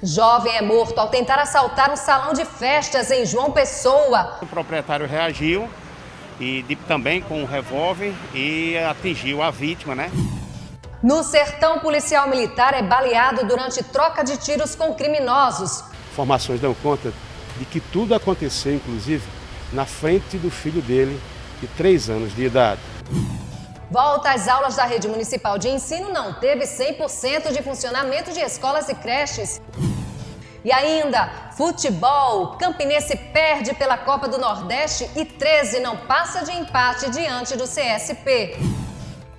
Jovem é morto ao tentar assaltar um salão de festas em João Pessoa. O proprietário reagiu e também com um revólver e atingiu a vítima, né? No Sertão, policial militar é baleado durante troca de tiros com criminosos. Informações dão conta de que tudo aconteceu, inclusive, na frente do filho dele, de 3 anos de idade. Volta às aulas da rede municipal de ensino não teve 100% de funcionamento de escolas e creches. E ainda, futebol, Campinense perde pela Copa do Nordeste e 13 não passa de empate diante do CSP.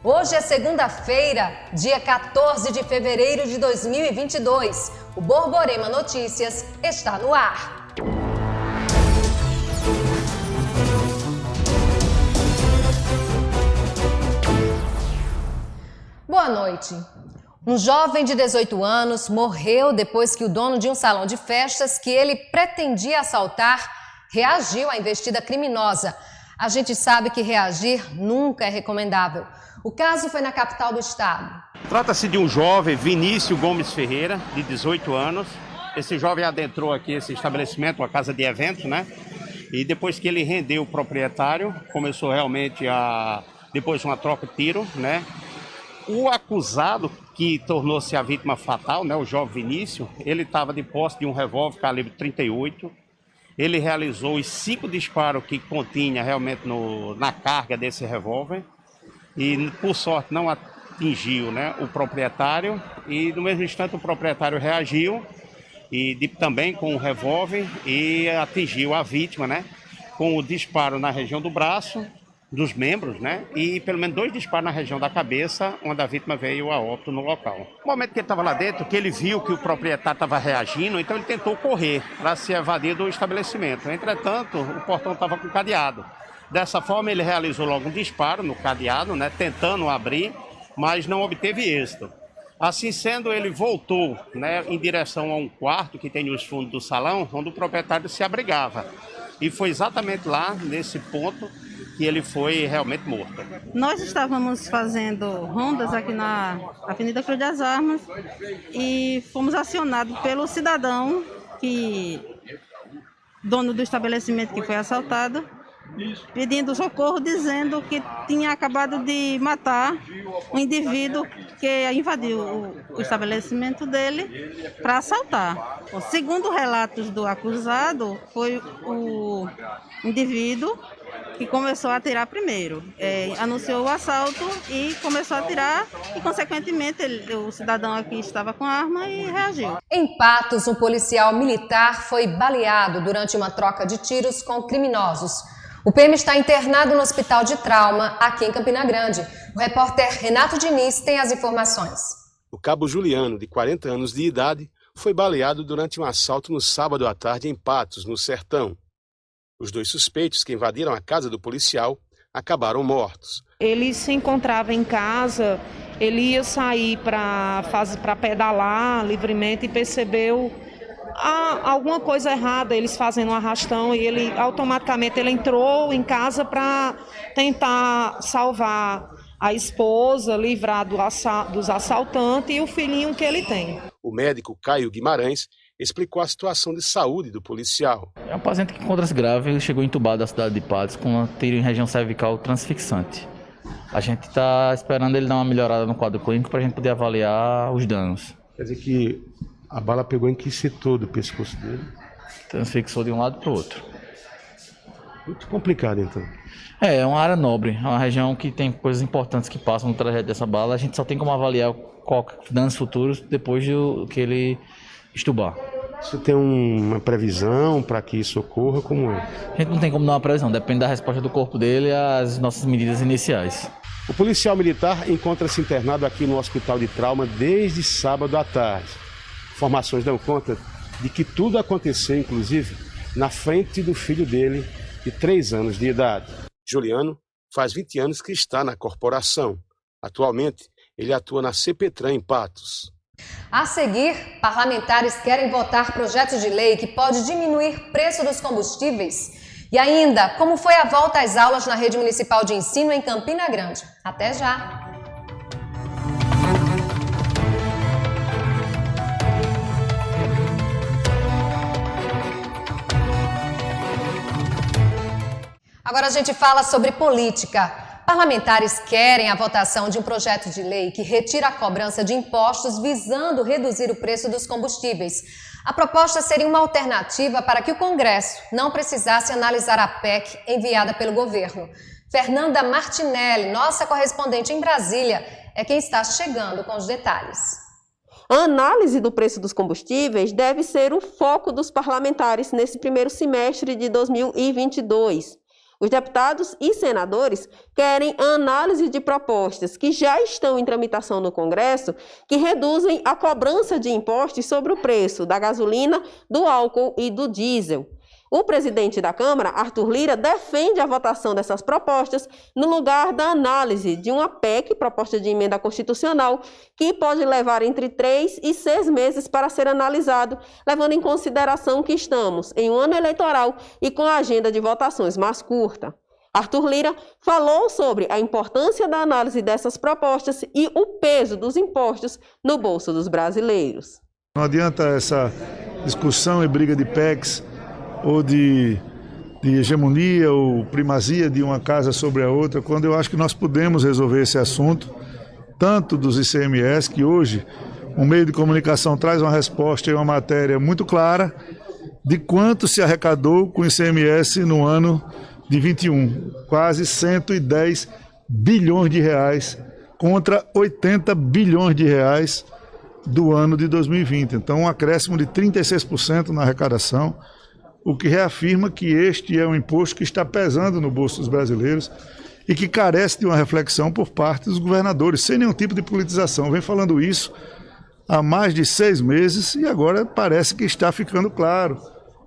Hoje é segunda-feira, dia 14 de fevereiro de 2022. O Borborema Notícias está no ar. Boa noite. Um jovem de 18 anos morreu depois que o dono de um salão de festas que ele pretendia assaltar reagiu à investida criminosa. A gente sabe que reagir nunca é recomendável. O caso foi na capital do estado. Trata-se de um jovem, Vinícius Gomes Ferreira, de 18 anos. Esse jovem adentrou aqui esse estabelecimento, uma casa de eventos, né? E depois que ele rendeu o proprietário, começou realmente depois uma troca de tiro, né? O acusado, que tornou-se a vítima fatal, né, o jovem Vinícius, ele estava de posse de um revólver calibre 38. Ele realizou os 5 disparos que continha realmente na carga desse revólver. E, por sorte, não atingiu, né, o proprietário. E, no mesmo instante, o proprietário reagiu e também com um revólver e atingiu a vítima, né, com o disparo na região do braço, dos membros, né? E pelo menos 2 disparos na região da cabeça, onde a vítima veio a óbito no local. No momento que ele estava lá dentro, que ele viu que o proprietário estava reagindo, então ele tentou correr para se evadir do estabelecimento. Entretanto, o portão estava com cadeado. Dessa forma, ele realizou logo um disparo no cadeado, né? Tentando abrir, mas não obteve êxito. Assim sendo, ele voltou, né, em direção a um quarto que tem nos fundos do salão, onde o proprietário se abrigava. E foi exatamente lá, nesse ponto, que ele foi realmente morto. Nós estávamos fazendo rondas aqui na Avenida Cruz das Armas e fomos acionados pelo cidadão, dono do estabelecimento que foi assaltado, pedindo socorro, dizendo que tinha acabado de matar um indivíduo que invadiu o estabelecimento dele para assaltar. Segundo relatos do acusado, foi o indivíduo que começou a atirar primeiro. Anunciou o assalto e começou a atirar e, consequentemente, o cidadão aqui estava com arma e reagiu. Em Patos, um policial militar foi baleado durante uma troca de tiros com criminosos. O PM está internado no hospital de trauma aqui em Campina Grande. O repórter Renato Diniz tem as informações. O cabo Juliano, de 40 anos de idade, foi baleado durante um assalto no sábado à tarde em Patos, no Sertão. Os 2 suspeitos que invadiram a casa do policial acabaram mortos. Ele se encontrava em casa, ele ia sair para pedalar livremente e percebeu alguma coisa errada, eles fazendo um arrastão, e ele automaticamente entrou em casa para tentar salvar a esposa, livrar dos assaltantes e o filhinho que ele tem. O médico Caio Guimarães explicou a situação de saúde do policial. É um paciente que encontra-se grave, ele chegou entubado da cidade de Patos com um tiro em região cervical transfixante. A gente está esperando ele dar uma melhorada no quadro clínico para a gente poder avaliar os danos. Quer dizer que a bala pegou em que setor do pescoço dele? Transfixou de um lado para o outro. Muito complicado, então. É uma área nobre, é uma região que tem coisas importantes que passam no trajeto dessa bala. A gente só tem como avaliar danos futuros depois que ele estubar. Você tem uma previsão para que isso ocorra? Como é? A gente não tem como dar uma previsão, depende da resposta do corpo dele às nossas medidas iniciais. O policial militar encontra-se internado aqui no hospital de trauma desde sábado à tarde. Informações dão conta de que tudo aconteceu, inclusive, na frente do filho dele, de 3 anos de idade. Juliano faz 20 anos que está na corporação. Atualmente, ele atua na CPTRAN em Patos. A seguir, parlamentares querem votar projeto de lei que pode diminuir preço dos combustíveis. E ainda, como foi a volta às aulas na rede municipal de ensino em Campina Grande. Até já! Agora a gente fala sobre política. Parlamentares querem a votação de um projeto de lei que retira a cobrança de impostos visando reduzir o preço dos combustíveis. A proposta seria uma alternativa para que o Congresso não precisasse analisar a PEC enviada pelo governo. Fernanda Martinelli, nossa correspondente em Brasília, é quem está chegando com os detalhes. A análise do preço dos combustíveis deve ser o foco dos parlamentares nesse primeiro semestre de 2022. Os deputados e senadores querem a análise de propostas que já estão em tramitação no Congresso que reduzem a cobrança de impostos sobre o preço da gasolina, do álcool e do diesel. O presidente da Câmara, Arthur Lira, defende a votação dessas propostas no lugar da análise de uma PEC, proposta de emenda constitucional, que pode levar entre 3 e 6 meses para ser analisado, levando em consideração que estamos em um ano eleitoral e com a agenda de votações mais curta. Arthur Lira falou sobre a importância da análise dessas propostas e o peso dos impostos no bolso dos brasileiros. Não adianta essa discussão e briga de PECs ou de hegemonia ou primazia de uma casa sobre a outra, quando eu acho que nós podemos resolver esse assunto, tanto dos ICMS, que hoje o meio de comunicação traz uma resposta e uma matéria muito clara de quanto se arrecadou com o ICMS no ano de 21, quase 110 bilhões de reais contra 80 bilhões de reais do ano de 2020. Então, um acréscimo de 36% na arrecadação, o que reafirma que este é um imposto que está pesando no bolso dos brasileiros e que carece de uma reflexão por parte dos governadores, sem nenhum tipo de politização. Vem falando isso há mais de 6 meses e agora parece que está ficando claro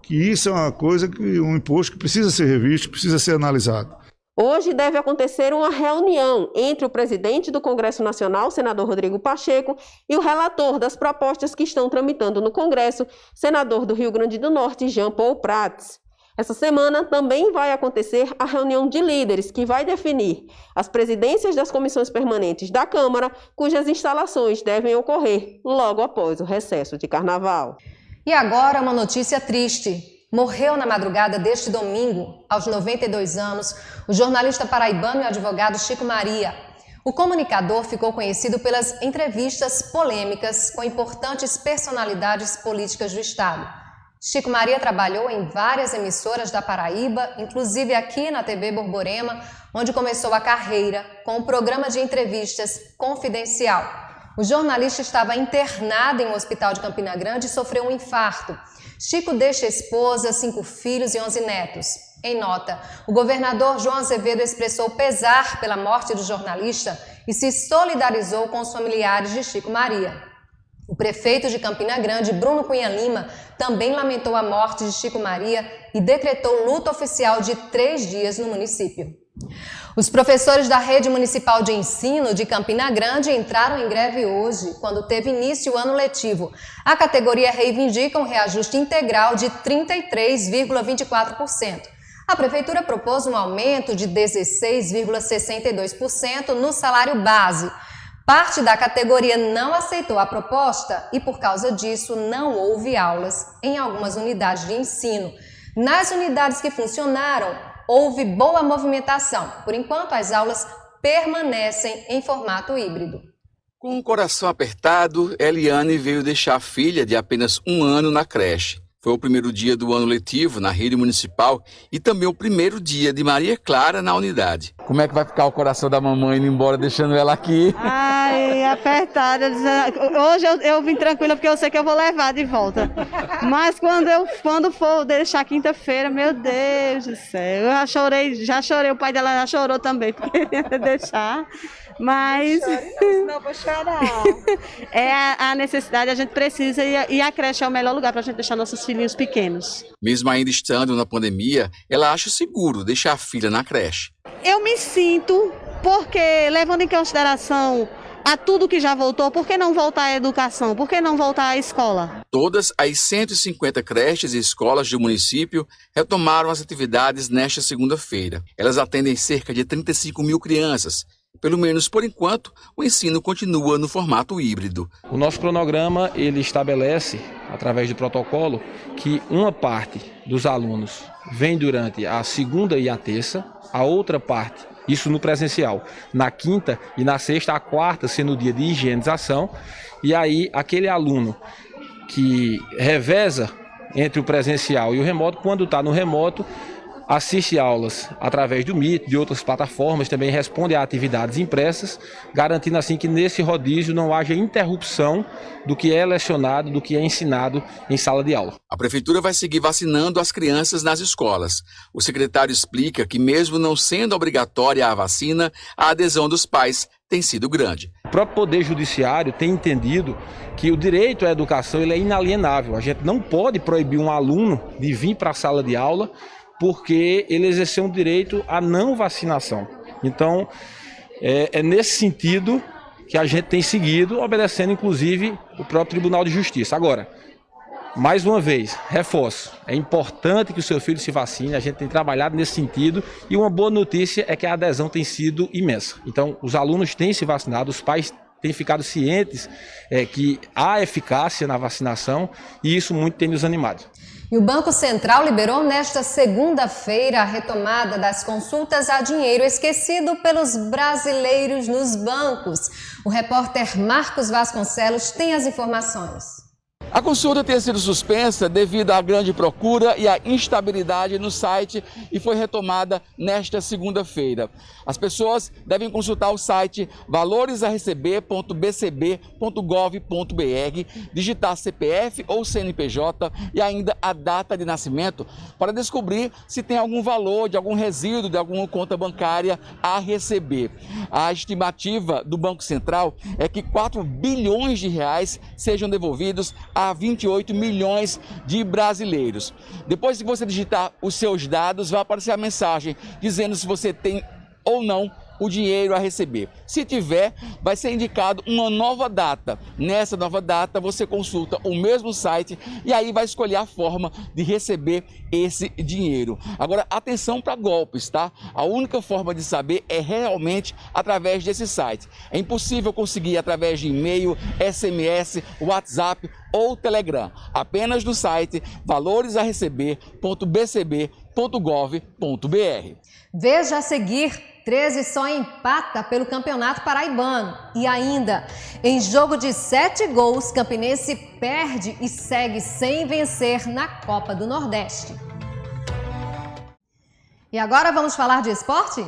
que isso é uma coisa, um imposto que precisa ser revisto, precisa ser analisado. Hoje deve acontecer uma reunião entre o presidente do Congresso Nacional, senador Rodrigo Pacheco, e o relator das propostas que estão tramitando no Congresso, senador do Rio Grande do Norte, Jean Paul Prats. Essa semana também vai acontecer a reunião de líderes que vai definir as presidências das comissões permanentes da Câmara, cujas instalações devem ocorrer logo após o recesso de Carnaval. E agora uma notícia triste. Morreu na madrugada deste domingo, aos 92 anos, o jornalista paraibano e advogado Chico Maria. O comunicador ficou conhecido pelas entrevistas polêmicas com importantes personalidades políticas do Estado. Chico Maria trabalhou em várias emissoras da Paraíba, inclusive aqui na TV Borborema, onde começou a carreira com o programa de entrevistas Confidencial. O jornalista estava internado em um hospital de Campina Grande e sofreu um infarto. Chico deixa esposa, 5 filhos e 11 netos. Em nota, o governador João Azevedo expressou pesar pela morte do jornalista e se solidarizou com os familiares de Chico Maria. O prefeito de Campina Grande, Bruno Cunha Lima, também lamentou a morte de Chico Maria e decretou luto oficial de 3 dias no município. Os professores da Rede Municipal de Ensino de Campina Grande entraram em greve hoje, quando teve início o ano letivo. A categoria reivindica um reajuste integral de 33,24%. A Prefeitura propôs um aumento de 16,62% no salário base. Parte da categoria não aceitou a proposta e, por causa disso, não houve aulas em algumas unidades de ensino. Nas unidades que funcionaram, houve boa movimentação. Por enquanto, as aulas permanecem em formato híbrido. Com o coração apertado, Eliane veio deixar a filha de apenas 1 ano na creche. Foi o primeiro dia do ano letivo na rede municipal e também o primeiro dia de Maria Clara na unidade. Como é que vai ficar o coração da mamãe indo embora, deixando ela aqui? Ai, apertada. Hoje eu vim tranquila porque eu sei que eu vou levar de volta. Mas quando for deixar quinta-feira, meu Deus do céu, eu já chorei, o pai dela já chorou também, porque queria deixar. Mas Não vou chorar. É a necessidade, a gente precisa e a creche é o melhor lugar para a gente deixar nossos filhinhos pequenos. Mesmo ainda estando na pandemia, ela acha seguro deixar a filha na creche. Eu me sinto, porque levando em consideração a tudo que já voltou, por que não voltar à educação? Por que não voltar à escola? Todas as 150 creches e escolas do município retomaram as atividades nesta segunda-feira. Elas atendem cerca de 35 mil crianças. Pelo menos por enquanto, o ensino continua no formato híbrido. O nosso cronograma ele estabelece através do protocolo, que uma parte dos alunos vem durante a segunda e a terça, a outra parte, isso no presencial, na quinta e na sexta, a quarta sendo o dia de higienização, e aí aquele aluno que reveza entre o presencial e o remoto, quando está no remoto, assiste aulas através do Meet, de outras plataformas, também responde a atividades impressas, garantindo assim que nesse rodízio não haja interrupção do que é lecionado, do que é ensinado em sala de aula. A Prefeitura vai seguir vacinando as crianças nas escolas. O secretário explica que mesmo não sendo obrigatória a vacina, a adesão dos pais tem sido grande. O próprio Poder Judiciário tem entendido que o direito à educação ele é inalienável. A gente não pode proibir um aluno de vir para a sala de aula porque ele exerceu um direito à não vacinação. Então, é nesse sentido que a gente tem seguido, obedecendo inclusive o próprio Tribunal de Justiça. Agora, mais uma vez, reforço, é importante que o seu filho se vacine, a gente tem trabalhado nesse sentido e uma boa notícia é que a adesão tem sido imensa. Então, os alunos têm se vacinado, os pais têm ficado cientes que há eficácia na vacinação e isso muito tem nos animado. E o Banco Central liberou nesta segunda-feira a retomada das consultas a dinheiro esquecido pelos brasileiros nos bancos. O repórter Marcos Vasconcelos tem as informações. A consulta tem sido suspensa devido à grande procura e à instabilidade no site e foi retomada nesta segunda-feira. As pessoas devem consultar o site valoresareceber.bcb.gov.br, digitar CPF ou CNPJ e ainda a data de nascimento para descobrir se tem algum valor de algum resíduo de alguma conta bancária a receber. A estimativa do Banco Central é que 4 bilhões de reais sejam devolvidos a 28 milhões de brasileiros. Depois que você digitar os seus dados, vai aparecer a mensagem dizendo se você tem ou não o dinheiro a receber. Se tiver, vai ser indicado uma nova data. Nessa nova data, você consulta o mesmo site e aí vai escolher a forma de receber esse dinheiro. Agora, atenção para golpes, tá? A única forma de saber é realmente através desse site. É impossível conseguir através de e-mail, SMS, WhatsApp ou Telegram. Apenas no site valoresareceber.bcb.gov.br. Veja a seguir. 13 só empata pelo Campeonato Paraibano. E ainda, em jogo de 7 gols, Campinense perde e segue sem vencer na Copa do Nordeste. E agora vamos falar de esporte?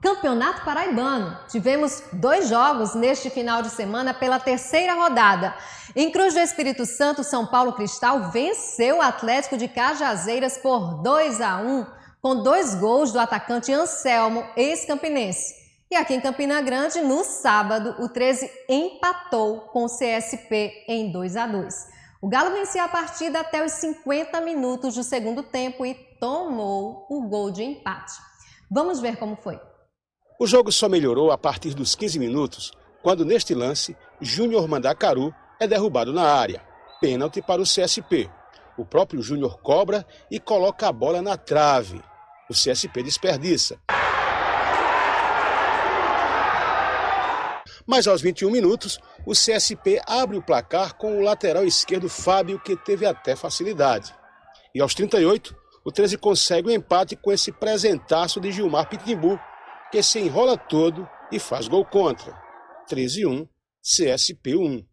Campeonato Paraibano. Tivemos 2 jogos neste final de semana pela 3ª rodada. Em Cruz do Espírito Santo, São Paulo Cristal venceu o Atlético de Cajazeiras por 2-1. Com 2 gols do atacante Anselmo, ex-campinense. E aqui em Campina Grande, no sábado, o 13 empatou com o CSP em 2-2. O Galo venceu a partida até os 50 minutos do segundo tempo e tomou o gol de empate. Vamos ver como foi. O jogo só melhorou a partir dos 15 minutos, quando neste lance, Júnior Mandacaru é derrubado na área. Pênalti para o CSP. O próprio Júnior cobra e coloca a bola na trave. O CSP desperdiça. Mas aos 21 minutos, o CSP abre o placar com o lateral esquerdo Fábio, que teve até facilidade. E aos 38, o 13 consegue o empate com esse presentaço de Gilmar Pitimbu, que se enrola todo e faz gol contra. 13-1, CSP 1.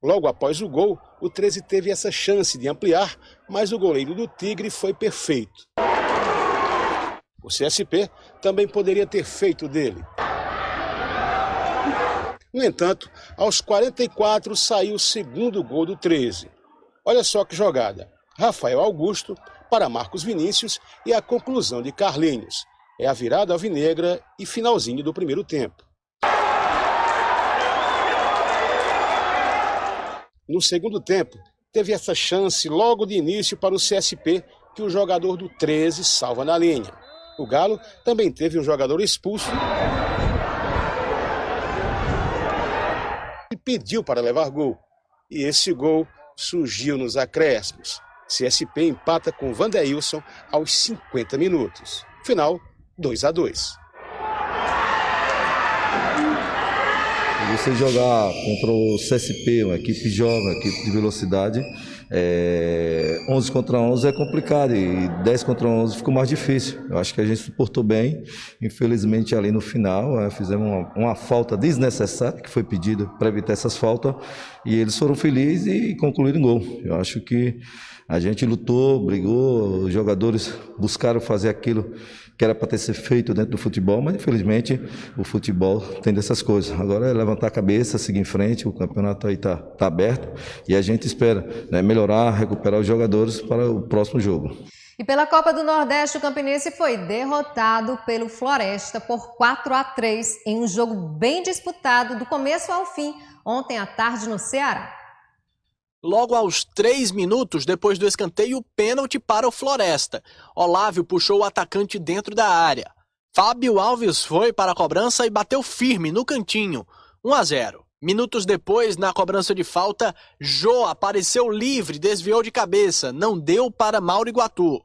Logo após o gol, o 13 teve essa chance de ampliar, mas o goleiro do Tigre foi perfeito. O CSP também poderia ter feito dele. No entanto, aos 44 saiu o segundo gol do 13. Olha só que jogada. Rafael Augusto para Marcos Vinícius e a conclusão de Carlinhos. É a virada alvinegra e finalzinho do primeiro tempo. No segundo tempo, teve essa chance logo de início para o CSP, que o jogador do 13 salva na linha. O Galo também teve um jogador expulso e pediu para levar gol. E esse gol surgiu nos acréscimos. CSP empata com Vanderilson aos 50 minutos. Final 2-2. você jogar contra o CSP, uma equipe jovem, uma equipe de velocidade, 11 contra 11 é complicado e 10 contra 11 ficou mais difícil. Eu acho que a gente suportou bem. Infelizmente, ali no final, fizemos uma falta desnecessária que foi pedida para evitar essas faltas e eles foram felizes e concluíram o gol. Eu acho que a gente lutou, brigou, os jogadores buscaram fazer aquilo que era para ter sido feito dentro do futebol, mas infelizmente o futebol tem dessas coisas. Agora é levantar a cabeça, seguir em frente, o campeonato aí tá aberto e a gente espera, né, melhorar, recuperar os jogadores para o próximo jogo. E pela Copa do Nordeste, o Campinense foi derrotado pelo Floresta por 4-3 em um jogo bem disputado do começo ao fim, ontem à tarde no Ceará. Logo aos 3 minutos depois do escanteio, pênalti para o Floresta. Olávio puxou o atacante dentro da área. Fábio Alves foi para a cobrança e bateu firme no cantinho. 1-0. Minutos depois, na cobrança de falta, Jô apareceu livre, desviou de cabeça, não deu para Mauro Iguatu.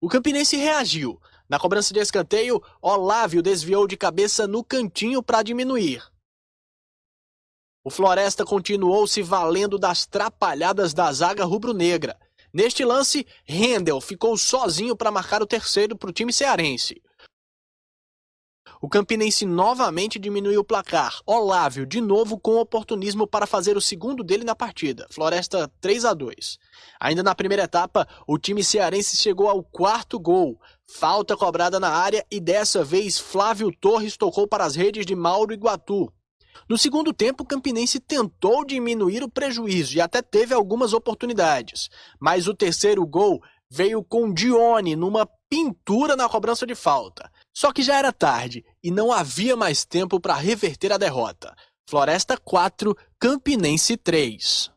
O Campinense reagiu. Na cobrança de escanteio, Olávio desviou de cabeça no cantinho para diminuir. O Floresta continuou se valendo das trapalhadas da zaga rubro-negra. Neste lance, Rendel ficou sozinho para marcar o terceiro para o time cearense. O Campinense novamente diminuiu o placar. Olávio, de novo com oportunismo para fazer o segundo dele na partida. Floresta 3-2. Ainda na primeira etapa, o time cearense chegou ao 4º gol. Falta cobrada na área e dessa vez Flávio Torres tocou para as redes de Mauro Iguatu. No segundo tempo, o Campinense tentou diminuir o prejuízo e até teve algumas oportunidades. Mas o terceiro gol veio com Dione numa pintura na cobrança de falta. Só que já era tarde e não havia mais tempo para reverter a derrota. Floresta 4, Campinense 3.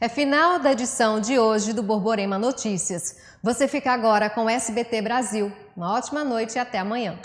É final da edição de hoje do Borborema Notícias. Você fica agora com o SBT Brasil. Uma ótima noite e até amanhã.